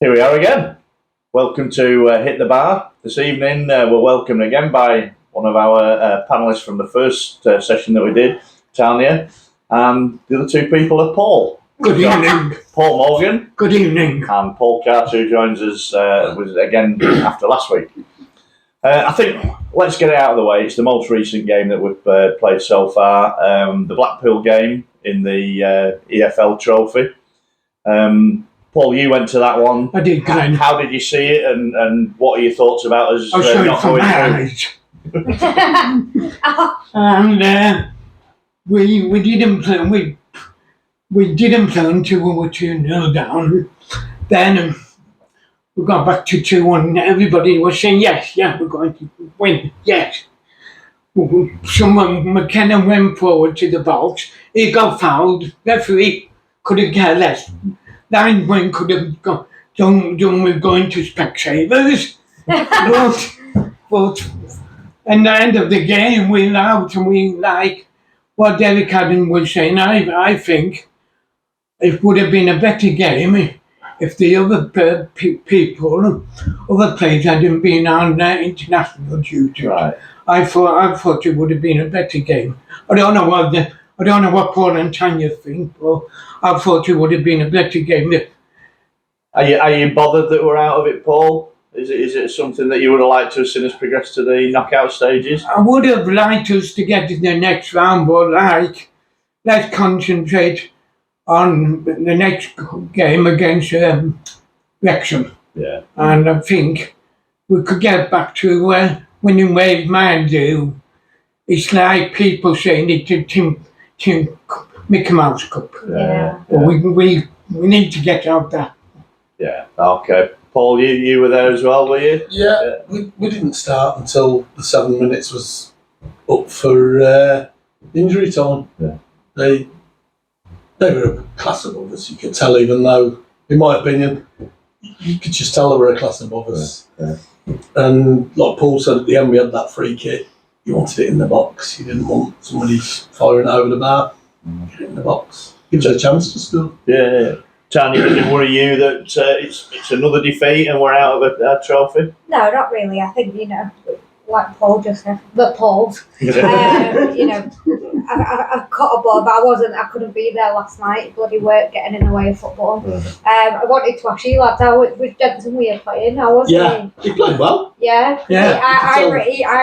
Here we are again. Welcome to Hit the Bar. This evening, we're welcomed again by one of our panellists from the first session that we did, Tanya, and the other two people are Paul. Good evening. Paul Morgan. Good evening. And Paul Carter, who joins us again after last week. I think let's get it out of the way. It's the most recent game that we've played so far, the Blackpool game in the EFL Trophy. Paul, you went to that one. I did, Glenn. How did you see it, and what are your thoughts about us I'll show you not from going my through? eyes. And we didn't play. We didn't play until we were 2-0 down. Then we got back to 2-1. Everybody was saying yes, we're going to win. Yes. Someone McKenna went forward to the box. He got fouled. Referee couldn't care less. Linesman could have done with going to Specsavers. but at the end of the game, we laughed and we like what Derek Adam was saying. I think it would have been a better game if the other people, other players hadn't been on international duty. Right. I thought it would have been a better game. I don't know what Paul and Tanya think, but I thought it would have been a better game. Are you bothered that we're out of it, Paul? Is it something that you would have liked to have seen us progress to the knockout stages? I would have liked us to get to the next round, but let's concentrate on the next game against Wrexham. Yeah. And I think we could get back to winning ways man do. It's like people saying it to Mickey Mouse Cup. Yeah. But we need to get out there. Yeah. Okay. Paul, you were there as well, were you? Yeah. We didn't start until the 7 minutes was up for injury time. Yeah. They were a class above us, you could tell, even though, in my opinion, you could just tell they were a class above us. Yeah. And like Paul said at the end, we had that free kick. You wanted it in the box. You didn't want somebody firing it over the bar. Get it in the box. Gives you a chance to score. Yeah. Tanya, does it worry you that it's another defeat and we're out of a trophy? No, not really. I think, like Paul just said, but Paul's, I caught a ball, but I couldn't be there last night. Bloody work getting in the way of football. I wanted to ask you lads, how was Jensen Weir playing? How was he? He played well. Yeah. I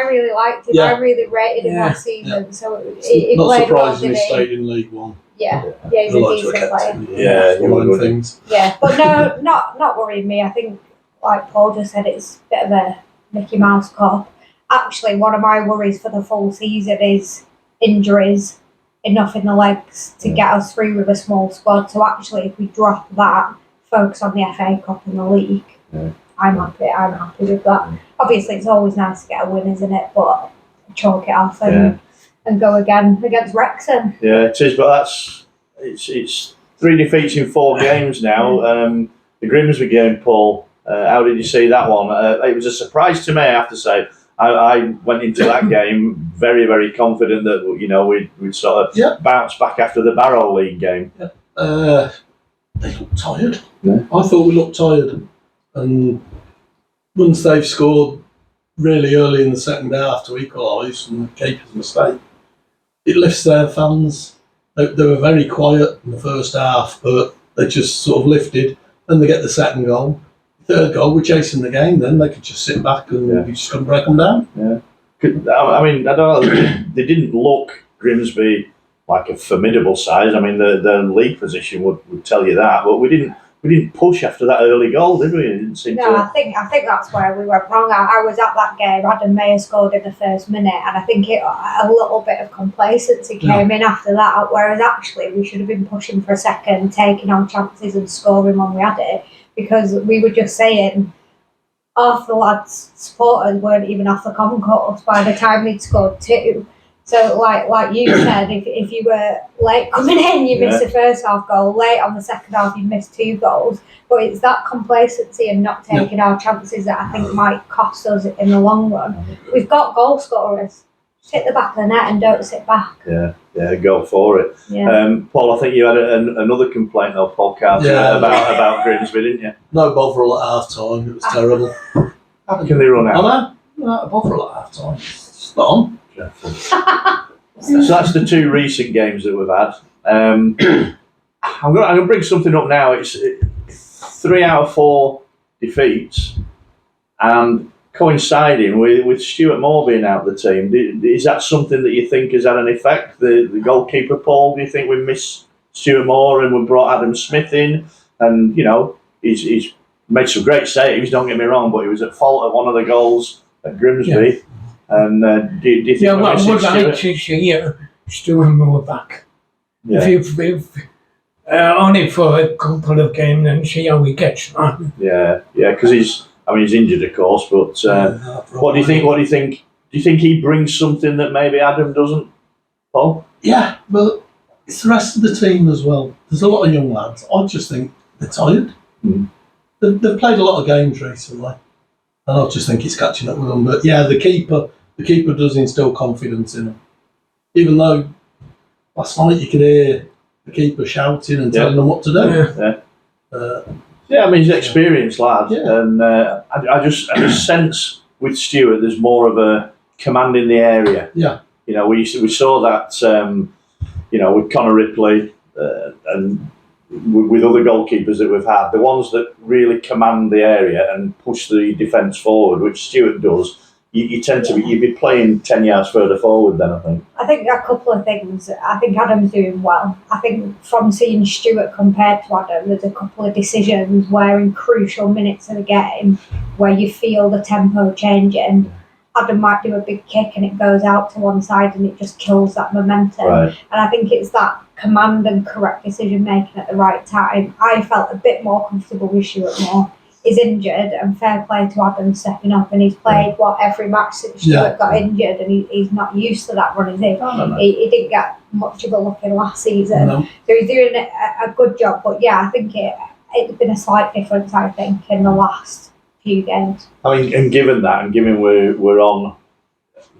really liked him. Yeah. I really rated him last season. Yeah. So he Not played well, surprising he didn't he? stayed in League One. Yeah, he's a decent player. Yeah, one of them things. Yeah, but no, not worrying me. I think, like Paul just said, it's a bit of a Mickey Mouse Cup. Actually, one of my worries for the full season is injuries, enough in the legs to get us through with a small squad. So actually, if we drop that, focus on the FA Cup and the league, I'm happy with that. Obviously, it's always nice to get a win, isn't it? But chalk it off and go again against Wrexham. Yeah, it is, but it's 3 defeats in 4 games now. The Grimsby game, Paul, how did you see that one? It was a surprise to me, I have to say. I went into that game very, very confident that we'd sort of bounce back after the Barrow League game. They looked tired. Yeah. I thought we looked tired, and once they've scored really early in the second half to equalise from the keeper's mistake, it lifts their fans. They were very quiet in the first half, but they just sort of lifted, and they get the second goal. Third goal, we're chasing the game. Then they could just sit back and we just couldn't break them down. Yeah, I mean, I don't know. They didn't look, Grimsby, like a formidable size. I mean, the league position would tell you that, but we didn't push after that early goal, did we? It didn't seem No, I think that's where we went wrong. I was at that game. Adam Mayer scored in the first minute, and I think a little bit of complacency came in after that. Whereas actually, we should have been pushing for a second, taking on chances and scoring when we had it. Because we were just saying, half the lads' supporters weren't even off the concourse by the time they'd scored 2. So, like you said, if you were late coming in, you missed the first half goal. Late on the second half, you missed 2 goals. But it's that complacency and not taking our chances that I think might cost us in the long run. We've got goal scorers. hit the back of the net and don't sit back. Yeah, go for it. Yeah. Paul, I think you had another complaint though, Paul Carter, about Grimsby, didn't you? No Bovril at half time. It was terrible. How can they run I out? know. No Bovril at half time. It's not on. Dreadful. So that's the two recent games that we've had. I'm going to bring something up now. It's 3 out of 4 defeats, and coinciding with Stuart Moore being out of the team. Is that something that you think has had an effect? The goalkeeper, Paul, do you think we miss Stuart Moore and we brought Adam Smith in? And, you know, he's made some great saves, don't get me wrong, but he was at fault at one of the goals at Grimsby. Yeah. And do you think I would like to see Stuart Moore back. Yeah. If only for a couple of games and see how he gets on. Yeah, because he's injured, of course. But what do you think? Do you think he brings something that maybe Adam doesn't, Paul? Yeah, but it's the rest of the team as well. There's a lot of young lads. I just think they're tired. They've played a lot of games recently, and I just think it's catching up with them. But yeah, the keeper does instill confidence in them. Even though last night you could hear the keeper shouting and telling them what to do. Yeah, he's an experienced lad, Yeah. and I just sense with Stuart there's more of a command in the area. Yeah. You know, we saw that, with Connor Ripley and with other goalkeepers that we've had, the ones that really command the area and push the defence forward, which Stuart does. You tend to you'd be playing 10 yards further forward then, I think. I think a couple of things. I think Adam's doing well. I think from seeing Stuart compared to Adam, there's a couple of decisions where in crucial minutes of the game where you feel the tempo changing, Adam might do a big kick and it goes out to one side and it just kills that momentum. Right. And I think it's that command and correct decision making at the right time. I felt a bit more comfortable with Stuart Moore. He's injured, and fair play to Adam stepping up, and he's played every match since Stuart got injured, and he's not used to that run, is he? No. He didn't get much of a look in last season, No. so he's doing a good job. But yeah, I think it's been a slight difference, I think, in the last few games. And given that, and given we're on,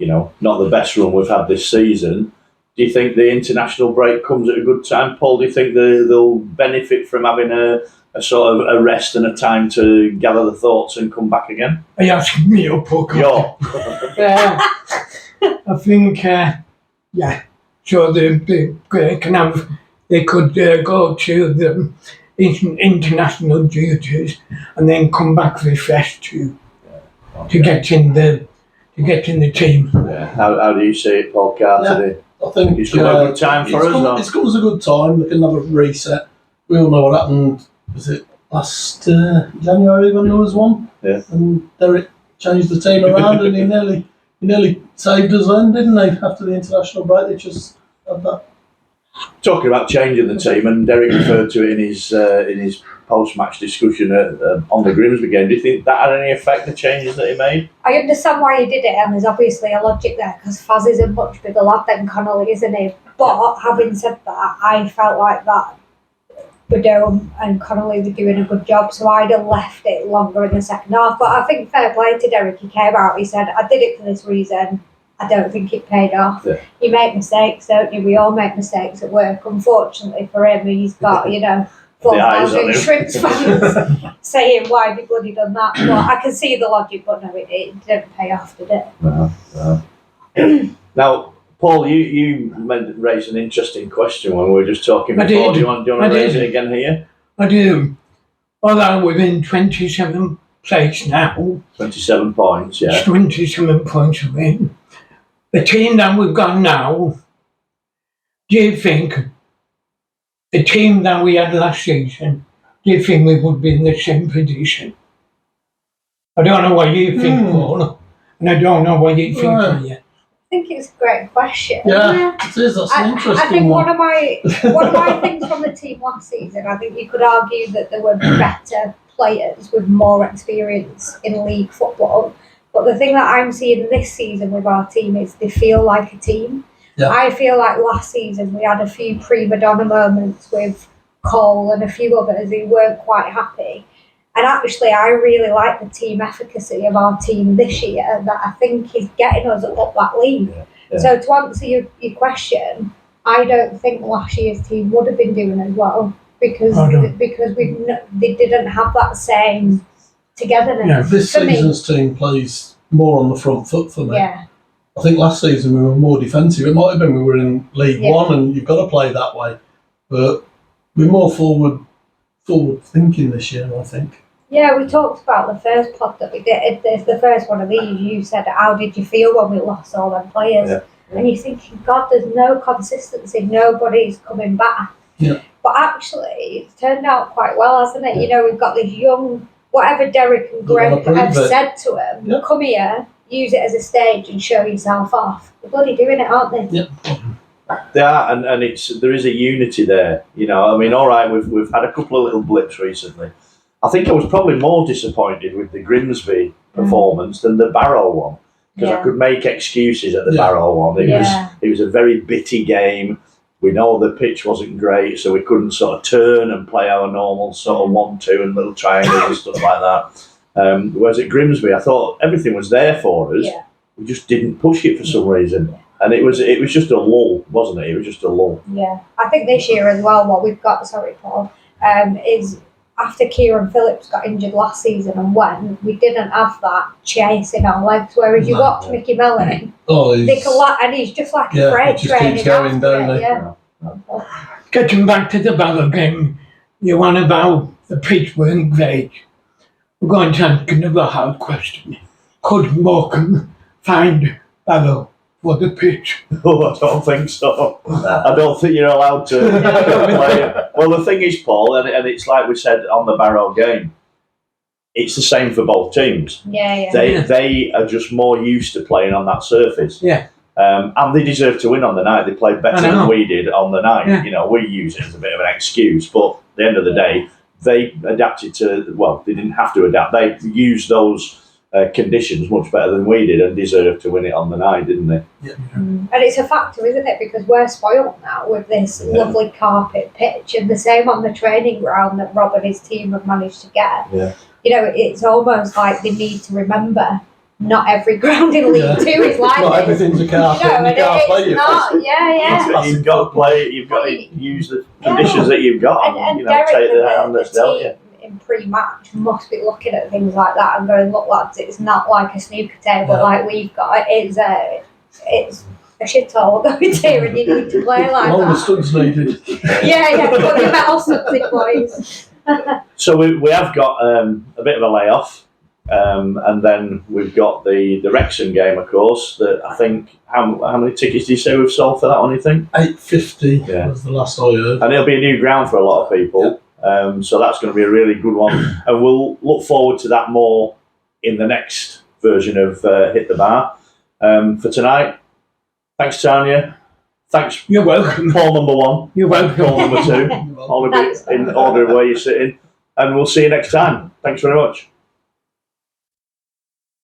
not the best run we've had this season, do you think the international break comes at a good time, Paul? Do you think they'll benefit from having a sort of a rest and a time to gather the thoughts and come back again? Are you asking me or Paul? I think, so they could go to the international duties and then come back refreshed to get in the team. Yeah. How do you see it, Paul Carter? I think it's come a good time for us. It's come as a good time. They can have a reset. We all know what happened. Was it last January when there was one? Yeah. And Derek changed the team around, and he nearly saved us then, didn't he? After the international break, they just had that. Talking about changing the team, and Derek referred to it in his post-match discussion on the Grimsby game. Do you think that had any effect, the changes that he made? I understand why he did it, and there's obviously a logic there because Faz is a much bigger lad than Connolly, isn't he? But having said that, I felt like that Badone and Connolly were doing a good job, so I'd have left it longer in the second half. But I think fair play to Derek, he came out, he said, I did it for this reason. I don't think it paid off. Yeah. You make mistakes, don't you? We all make mistakes at work. Unfortunately for him, he's got, 4,000 Shrimps fans saying, why have you bloody done that? But I can see the logic, but no, it didn't pay off, did it? No. Now, Paul, you raised an interesting question when we were just talking before. Do you want to raise it again here? I do. Although we're in 27th place now. 27 points, yeah. 27 points away. The team that we've got now, do you think the team that we had last season, do you think we would be in the same position? I don't know what you think, Paul, and I don't know what you think, Maya. I think it's a great question. Yeah, it is. That's an interesting I think one. one of my things from the team last season, I think you could argue that there were better players with more experience in league football. But the thing that I'm seeing this season with our team is they feel like a team. Yeah. I feel like last season we had a few prima donna moments with Cole and a few others who weren't quite happy. And actually, I really like the team efficacy of our team this year that I think is getting us up that league. Yeah. Yeah. So to answer your question, I don't think last year's team would have been doing as well because they didn't have that same togetherness. Yeah. This For me. season's team plays more on the front foot for me. Yeah, I think last season we were more defensive. It might have been we were in League Yeah. One and you've got to play that way. But we're more forward thinking this year, I think. yeah. We talked about the first pod that we did. It's the first one of these. You said, "How did you feel when we lost all them players?" Yeah. And you're thinking, God, there's no consistency. Nobody's coming back. Yeah. But actually, it's turned out quite well, hasn't it? You know, we've got these young, whatever Derek and They wanna Greg prove have it. said to him, Yeah. come here, use it as a stage and show yourself off. They're bloody doing it, aren't they? They are, and there is a unity there. You know, I mean, all right, we've had a couple of little blips recently. I think I was probably more disappointed with the Grimsby performance than the Barrow one because I Yeah. could make excuses at the Yeah. Barrow one. Yeah. It was a very bitty game. We know the pitch wasn't great, so we couldn't sort of turn and play our normal sort of 1-2 and little triangles and stuff like that. Whereas at Grimsby, I thought everything was there for us. Yeah. We just didn't push it for some reason, and it was just a lull, wasn't it? It was just a lull. Yeah. I think this year as well, what we've got, sorry, Paul, is after Kieran Phillips got injured last season and went, we didn't have that chase in our legs. Whereas you No. watch Mickey Mellon, Oh, and he's just like Yeah, a freight he just train. keeps going, don't he? Yeah. Getting back to the Barrow game, you want about the pitch weren't great. We're going to ask another hard question. Could Morecambe find Barrow for the pitch? Oh, I don't think so. I don't think you're allowed to play it. Well, the thing is, Paul, and it's like we said on the Barrow game, it's the same for both teams. Yeah. They are just more used to playing on that surface. Yeah. And they deserve to win on the night. They played better I know. than we did on the night. Yeah. You know, we use it as a bit of an excuse, but at the end of the day, they adapted to, well, they didn't have to adapt. They used those conditions much better than we did and deserved to win it on the night, didn't they? And it's a factor, isn't it? Because we're spoiled now with this Yeah. lovely carpet pitch and the same on the training ground that Rob and his team have managed to get. Yeah. You know, it's almost like they need to remember not every ground in League Yeah. 2 is like not this. everything's a carpet. No, and you and can't play it's your not. foot. Yeah. You've got to play it. You've got to use the conditions that you've got. And you know, Derek take the hand and that's the dealt team you. in pre-match must be looking at things like that and going, look lads, it's not like a snooker table Yeah. like we've got. It's a shithole going here and you need to play like All the that. studs needed. Yeah, put your metal studs in, boys. So we have got a bit of a layoff, and then we've got the Wrexham game, of course. That I think how many tickets do you say we've sold for that one? You think? 850 Yeah. was the last I heard. And it'll be a new ground for a lot of people. So that's going to be a really good one, and we'll look forward to that more in the next version of Hit the Bar. For tonight, thanks Tanya, thanks You're welcome. Paul number 1, You're welcome. Paul number 2, all of it Thanks. in order of where you're sitting, and we'll see you next time. Thanks very much.